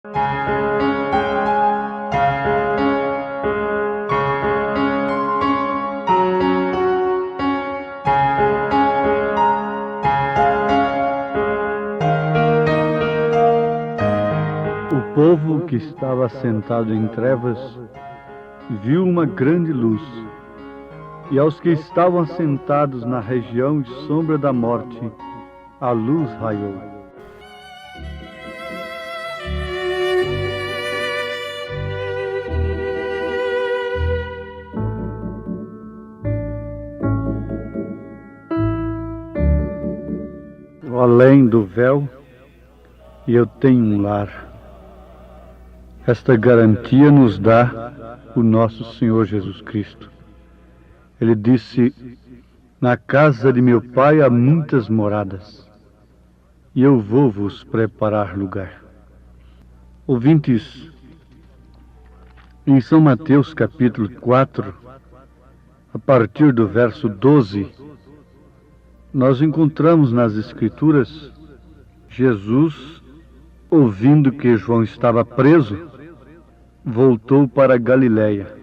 O povo que estava sentado em trevas viu uma grande luz, e aos que estavam assentados na região e sombra da morte, a luz raiou. Além do véu, eu tenho um lar. Esta garantia nos dá o nosso Senhor Jesus Cristo. Ele disse: na casa de meu Pai há muitas moradas, e eu vou vos preparar lugar. Ouvintes, em São Mateus capítulo 4, a partir do verso 12, nós encontramos nas Escrituras Jesus, ouvindo que João estava preso, voltou para Galiléia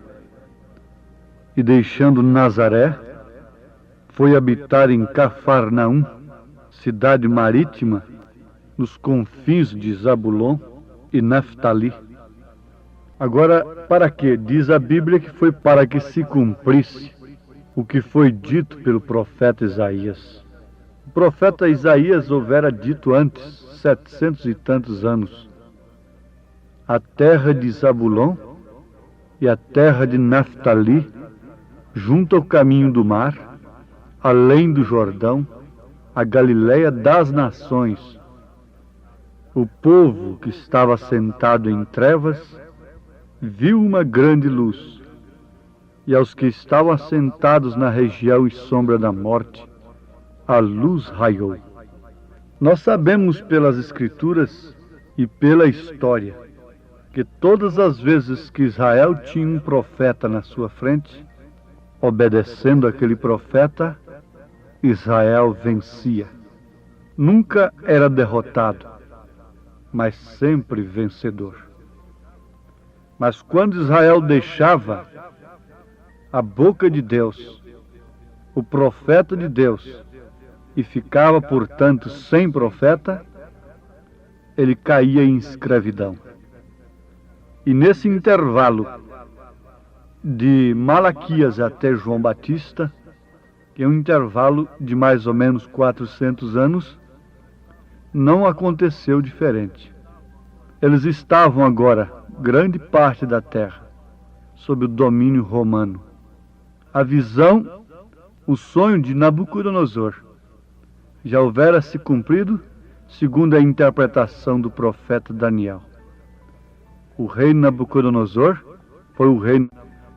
e, deixando Nazaré, foi habitar em Cafarnaum, cidade marítima, nos confins de Zabulon e Naftali. Agora, para quê? Diz a Bíblia que foi para que se cumprisse o que foi dito pelo profeta Isaías. O profeta Isaías houvera dito antes, 700 e tantos anos: a terra de Zabulon e a terra de Naftali, junto ao caminho do mar, além do Jordão, a Galiléia das nações. O povo que estava sentado em trevas viu uma grande luz, e aos que estavam assentados na região e sombra da morte, a luz raiou. Nós sabemos pelas Escrituras e pela história que todas as vezes que Israel tinha um profeta na sua frente, obedecendo aquele profeta, Israel vencia. Nunca era derrotado, mas sempre vencedor. Mas quando Israel deixava a boca de Deus, o profeta de Deus, e ficava, portanto, sem profeta, ele caía em escravidão. E nesse intervalo de Malaquias até João Batista, que é um intervalo de mais ou menos 400 anos, não aconteceu diferente. Eles estavam agora, grande parte da terra, sob o domínio romano. A visão, o sonho de Nabucodonosor já houvera se cumprido, segundo a interpretação do profeta Daniel. O rei Nabucodonosor foi o rei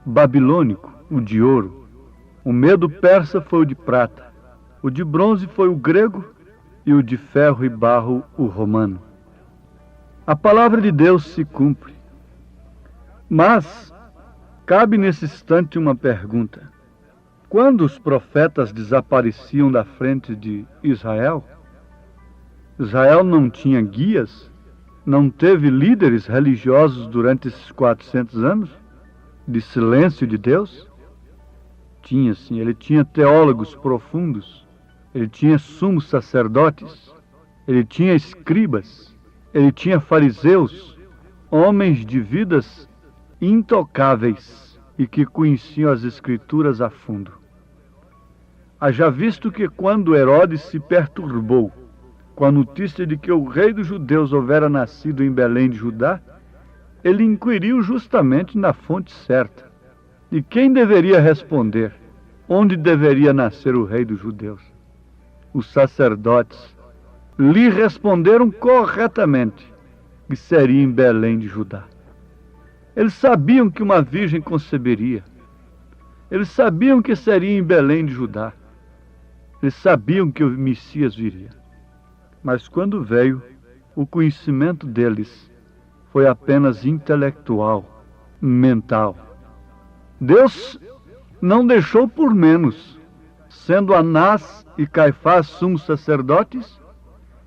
babilônico, o de ouro. O medo persa foi o de prata. O de bronze foi o grego e o de ferro e barro o romano. A palavra de Deus se cumpre. Mas cabe nesse instante uma pergunta. Quando os profetas desapareciam da frente de Israel, Israel não tinha guias, não teve líderes religiosos durante esses 400 anos de silêncio de Deus? Tinha sim, ele tinha teólogos profundos, ele tinha sumos sacerdotes, ele tinha escribas, ele tinha fariseus, homens de vidas intocáveis e que conheciam as Escrituras a fundo. Haja visto que quando Herodes se perturbou com a notícia de que o rei dos judeus houvera nascido em Belém de Judá, ele inquiriu justamente na fonte certa. E quem deveria responder onde deveria nascer o rei dos judeus? Os sacerdotes lhe responderam corretamente que seria em Belém de Judá. Eles sabiam que uma virgem conceberia. Eles sabiam que seria em Belém de Judá. Eles sabiam que o Messias viria. Mas quando veio, o conhecimento deles foi apenas intelectual, mental. Deus não deixou por menos. Sendo Anás e Caifás sumos sacerdotes,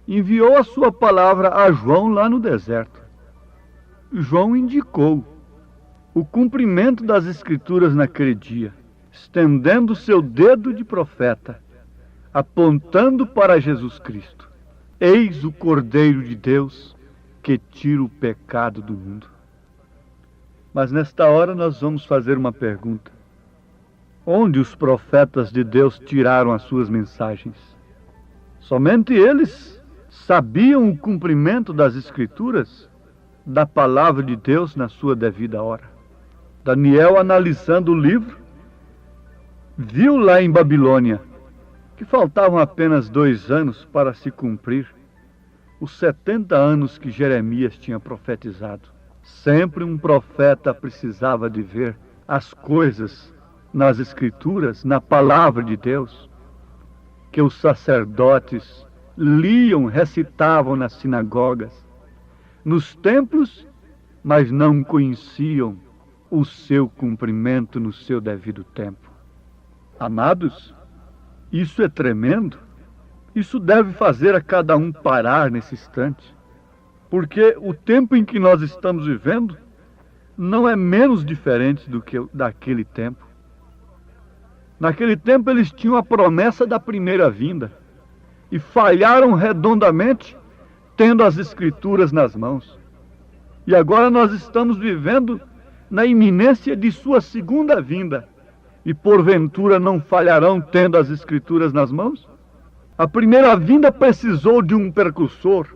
enviou a sua palavra a João lá no deserto. João indicou o cumprimento das Escrituras naquele dia, estendendo seu dedo de profeta, apontando para Jesus Cristo. Eis o Cordeiro de Deus que tira o pecado do mundo. Mas nesta hora nós vamos fazer uma pergunta. Onde os profetas de Deus tiraram as suas mensagens? Somente eles sabiam o cumprimento das Escrituras, da palavra de Deus na sua devida hora. Daniel, analisando o livro, viu lá em Babilônia que faltavam apenas 2 anos para se cumprir os 70 anos que Jeremias tinha profetizado. Sempre um profeta precisava de ver as coisas nas Escrituras, na palavra de Deus, que os sacerdotes liam, recitavam nas sinagogas, nos templos, mas não conheciam o seu cumprimento no seu devido tempo. Amados, isso é tremendo. Isso deve fazer a cada um parar nesse instante, porque o tempo em que nós estamos vivendo não é menos diferente do que daquele tempo. Naquele tempo eles tinham a promessa da primeira vinda e falharam redondamente tendo as Escrituras nas mãos. E agora nós estamos vivendo na iminência de sua segunda vinda e porventura não falharão tendo as Escrituras nas mãos? A primeira vinda precisou de um precursor.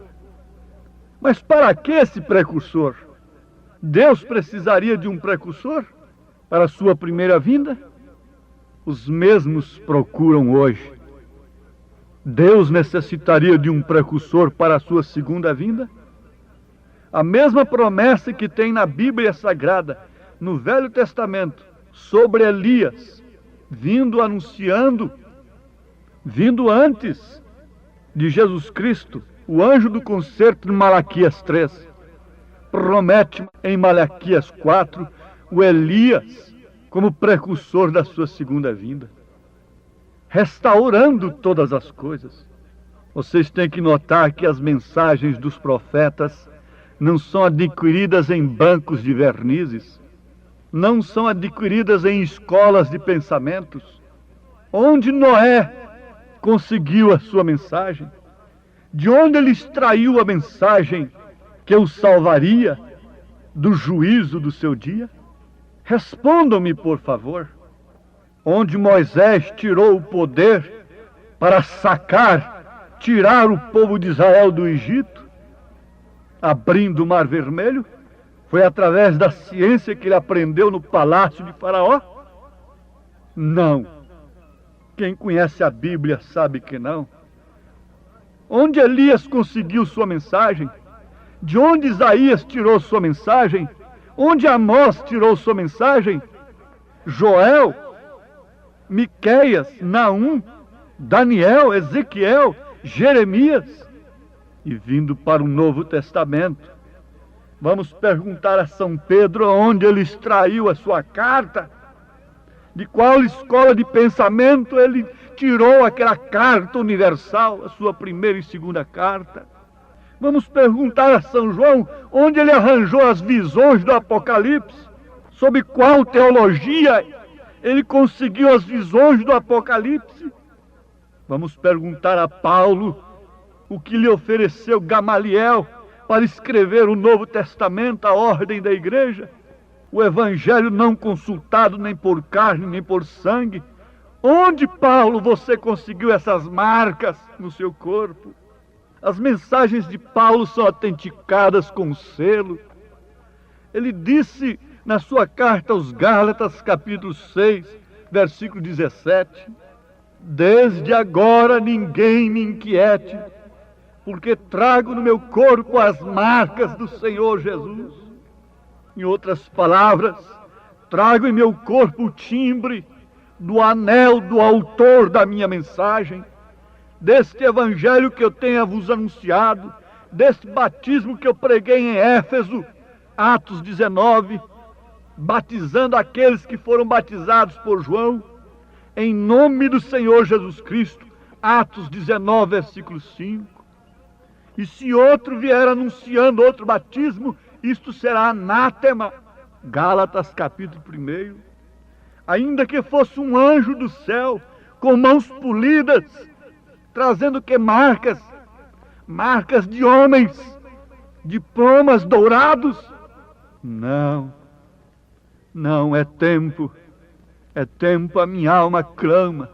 Mas para que esse precursor? Deus precisaria de um precursor para a sua primeira vinda? Os mesmos procuram hoje. Deus necessitaria de um precursor para a sua segunda vinda? A mesma promessa que tem na Bíblia Sagrada, no Velho Testamento, sobre Elias, vindo antes de Jesus Cristo, o anjo do concerto de Malaquias 3, promete em Malaquias 4 o Elias como precursor da sua segunda vinda, restaurando todas as coisas. Vocês têm que notar que as mensagens dos profetas não são adquiridas em bancos de vernizes, não são adquiridas em escolas de pensamentos. Onde Noé conseguiu a sua mensagem? De onde ele extraiu a mensagem que o salvaria do juízo do seu dia? Respondam-me, por favor. Onde Moisés tirou o poder para tirar o povo de Israel do Egito, abrindo o Mar Vermelho? Foi através da ciência que ele aprendeu no palácio de Faraó? Não. Quem conhece a Bíblia sabe que não. Onde Elias conseguiu sua mensagem? De onde Isaías tirou sua mensagem? Onde Amós tirou sua mensagem? Joel, Miqueias, Naum, Daniel, Ezequiel, Jeremias. E vindo para o Novo Testamento, vamos perguntar a São Pedro onde ele extraiu a sua carta. De qual escola de pensamento ele tirou aquela carta universal, a sua primeira e segunda carta. Vamos perguntar a São João onde ele arranjou as visões do Apocalipse, sob qual teologia ele conseguiu as visões do Apocalipse. Vamos perguntar a Paulo o que lhe ofereceu Gamaliel para escrever o Novo Testamento, a ordem da igreja, o Evangelho não consultado nem por carne nem por sangue. Onde, Paulo, você conseguiu essas marcas no seu corpo? As mensagens de Paulo são autenticadas com selo. Ele disse na sua carta aos Gálatas, capítulo 6, versículo 17: desde agora ninguém me inquiete, porque trago no meu corpo as marcas do Senhor Jesus. Em outras palavras, trago em meu corpo o timbre do anel do autor da minha mensagem, deste evangelho que eu tenho vos anunciado, deste batismo que eu preguei em Éfeso, Atos 19, batizando aqueles que foram batizados por João, em nome do Senhor Jesus Cristo, Atos 19, versículo 5. E se outro vier anunciando outro batismo, isto será anátema. Gálatas capítulo 1. Ainda que fosse um anjo do céu, com mãos polidas, trazendo que marcas de homens, diplomas dourados. Não, é tempo, a minha alma clama.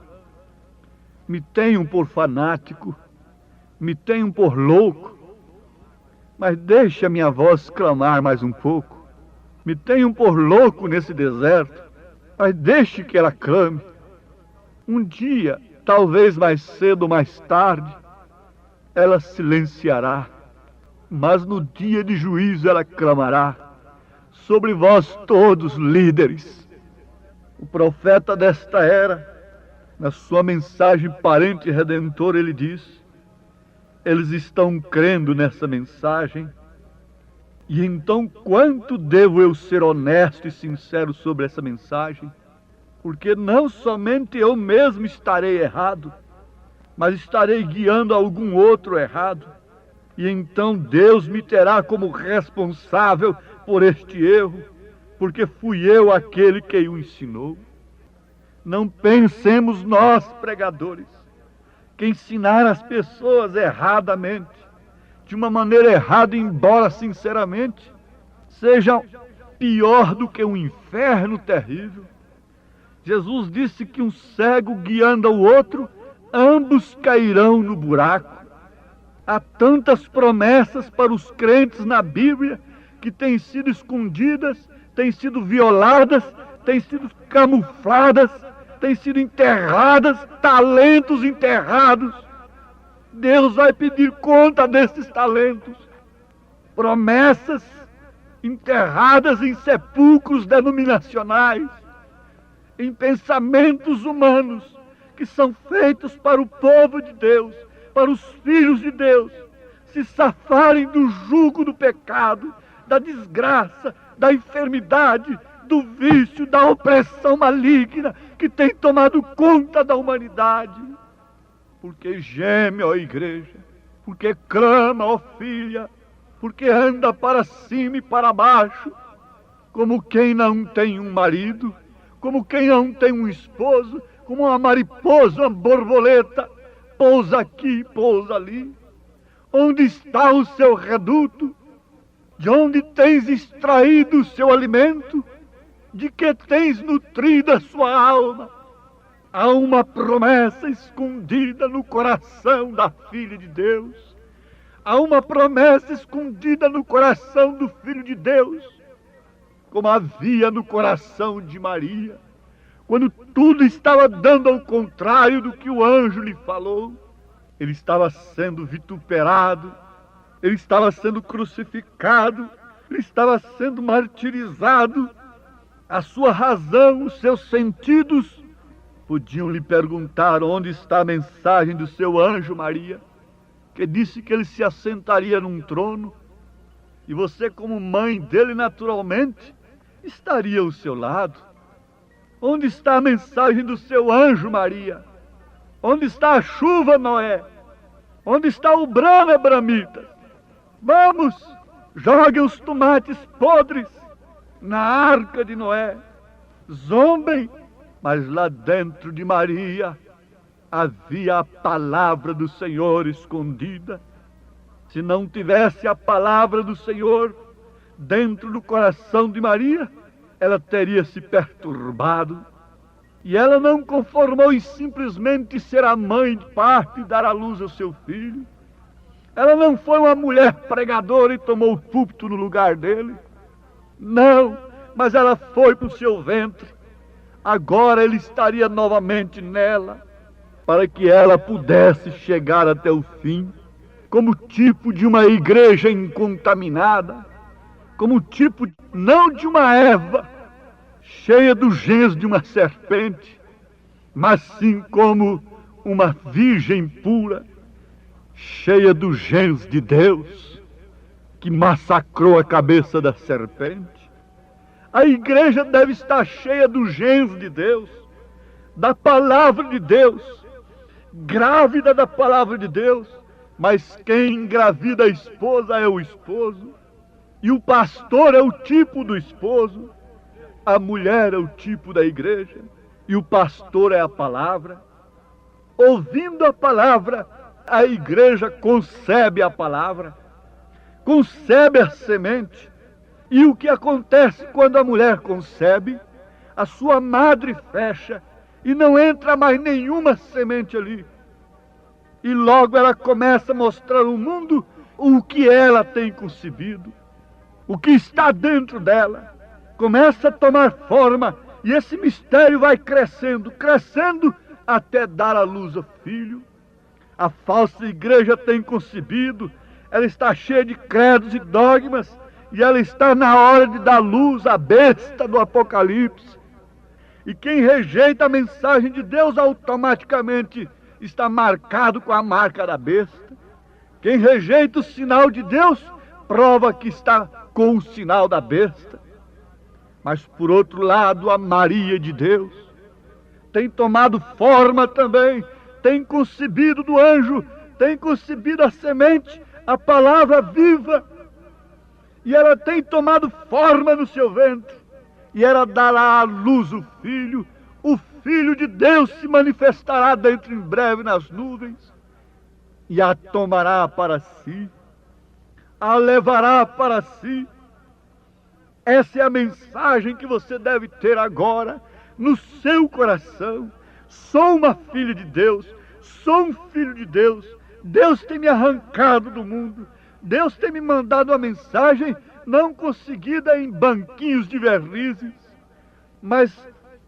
Me tenham por fanático, me tenham por louco, mas deixe a minha voz clamar mais um pouco. Me tenham por louco nesse deserto, mas deixe que ela clame. Um dia, talvez mais cedo ou mais tarde, ela silenciará, mas no dia de juízo ela clamará sobre vós todos, líderes. O profeta desta era, na sua mensagem parente redentor, ele diz: eles estão crendo nessa mensagem, e então quanto devo eu ser honesto e sincero sobre essa mensagem? Porque não somente eu mesmo estarei errado, mas estarei guiando algum outro errado, e então Deus me terá como responsável por este erro, porque fui eu aquele que o ensinou. Não pensemos nós, pregadores, que ensinar as pessoas erradamente, de uma maneira errada, embora sinceramente, seja pior do que um inferno terrível. Jesus disse que um cego guiando o outro, ambos cairão no buraco. Há tantas promessas para os crentes na Bíblia que têm sido escondidas, têm sido violadas, têm sido camufladas, têm sido enterradas, talentos enterrados. Deus vai pedir conta desses talentos. Promessas enterradas em sepulcros denominacionais, em pensamentos humanos que são feitos para o povo de Deus, para os filhos de Deus, se safarem do jugo do pecado, da desgraça, da enfermidade, do vício, da opressão maligna que tem tomado conta da humanidade. Porque geme, ó igreja, porque clama, ó filha, porque anda para cima e para baixo, como quem não tem um marido, como quem não tem um esposo, como uma mariposa, uma borboleta, pousa aqui, pousa ali. Onde está o seu reduto? De onde tens extraído o seu alimento? De que tens nutrido a sua alma? Há uma promessa escondida no coração da filha de Deus. Há uma promessa escondida no coração do Filho de Deus, como havia no coração de Maria, quando tudo estava dando ao contrário do que o anjo lhe falou. Ele estava sendo vituperado, ele estava sendo crucificado, ele estava sendo martirizado. A sua razão, os seus sentidos podiam lhe perguntar onde está a mensagem do seu anjo Maria, que disse que ele se assentaria num trono, e você, como mãe dele, naturalmente, estaria ao seu lado. Onde está a mensagem do seu anjo Maria? Onde está a chuva, Noé? Onde está o brano, Abramita? Vamos, joguem os tomates podres na arca de Noé. Zombem, mas lá dentro de Maria havia a palavra do Senhor escondida. Se não tivesse a palavra do Senhor dentro do coração de Maria, ela teria se perturbado. E ela não conformou em simplesmente ser a mãe de parte e dar à luz ao seu filho. Ela não foi uma mulher pregadora e tomou o púlpito no lugar dele. Não, mas ela foi para o seu ventre. Agora ele estaria novamente nela, para que ela pudesse chegar até o fim, como tipo de uma igreja incontaminada, como tipo não de uma Eva, cheia dos genes de uma serpente, mas sim como uma virgem pura, cheia dos genes de Deus, que massacrou a cabeça da serpente. A igreja deve estar cheia dos genes de Deus, da palavra de Deus, grávida da palavra de Deus. Mas quem engravida a esposa é o esposo. E o pastor é o tipo do esposo, a mulher é o tipo da igreja, e o pastor é a palavra. Ouvindo a palavra, a igreja concebe a palavra, concebe a semente. E o que acontece quando a mulher concebe? A sua madre fecha e não entra mais nenhuma semente ali. E logo ela começa a mostrar ao mundo o que ela tem concebido, o que está dentro dela. Começa a tomar forma e esse mistério vai crescendo, crescendo até dar à luz ao filho. A falsa igreja tem concebido, ela está cheia de credos e dogmas, e ela está na hora de dar luz à besta do Apocalipse. E quem rejeita a mensagem de Deus automaticamente está marcado com a marca da besta. Quem rejeita o sinal de Deus prova que está com o sinal da besta. Mas por outro lado, a Maria de Deus tem tomado forma também, tem concebido do anjo, tem concebido a semente, a palavra viva, e ela tem tomado forma no seu ventre, e ela dará à luz o Filho de Deus se manifestará dentro em breve nas nuvens, e a tomará para si, a levará para si. Essa é a mensagem que você deve ter agora no seu coração. Sou uma filha de Deus, sou um filho de Deus. Deus tem me arrancado do mundo. Deus tem me mandado uma mensagem não conseguida em banquinhos de vernizes, mas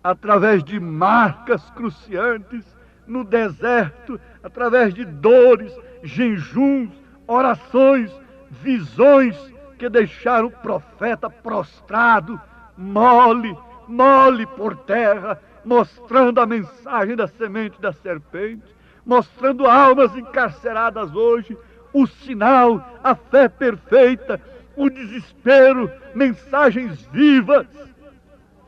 através de marcas cruciantes no deserto, através de dores, jejuns, orações, visões que deixaram o profeta prostrado, mole por terra, mostrando a mensagem da semente da serpente, mostrando almas encarceradas hoje, o sinal, a fé perfeita, o desespero, mensagens vivas.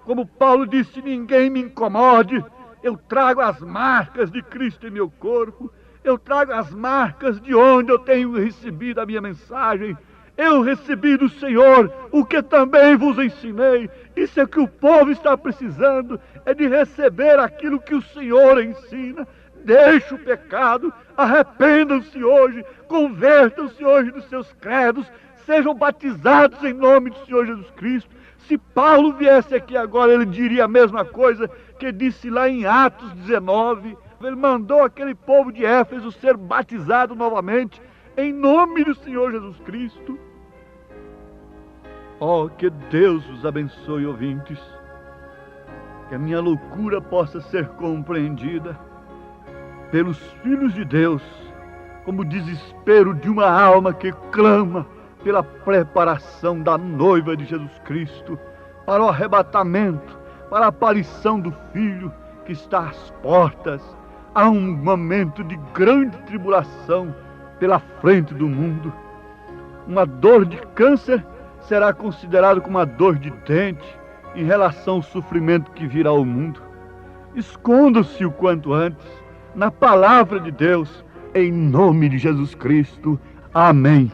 Como Paulo disse, ninguém me incomode, eu trago as marcas de Cristo em meu corpo, eu trago as marcas de onde eu tenho recebido a minha mensagem. Eu recebi do Senhor o que também vos ensinei. Isso é que o povo está precisando, é de receber aquilo que o Senhor ensina. Deixe o pecado, arrependam-se hoje, convertam-se hoje dos seus credos, sejam batizados em nome do Senhor Jesus Cristo. Se Paulo viesse aqui agora, ele diria a mesma coisa que disse lá em Atos 19. Ele mandou aquele povo de Éfeso ser batizado novamente em nome do Senhor Jesus Cristo. Oh, que Deus os abençoe, ouvintes. Que a minha loucura possa ser compreendida pelos filhos de Deus como o desespero de uma alma que clama pela preparação da noiva de Jesus Cristo para o arrebatamento, para a aparição do Filho que está às portas. Há um momento de grande tribulação pela frente do mundo. Uma dor de câncer será considerada como uma dor de dente em relação ao sofrimento que virá ao mundo. Esconda-se o quanto antes na palavra de Deus, em nome de Jesus Cristo. Amém.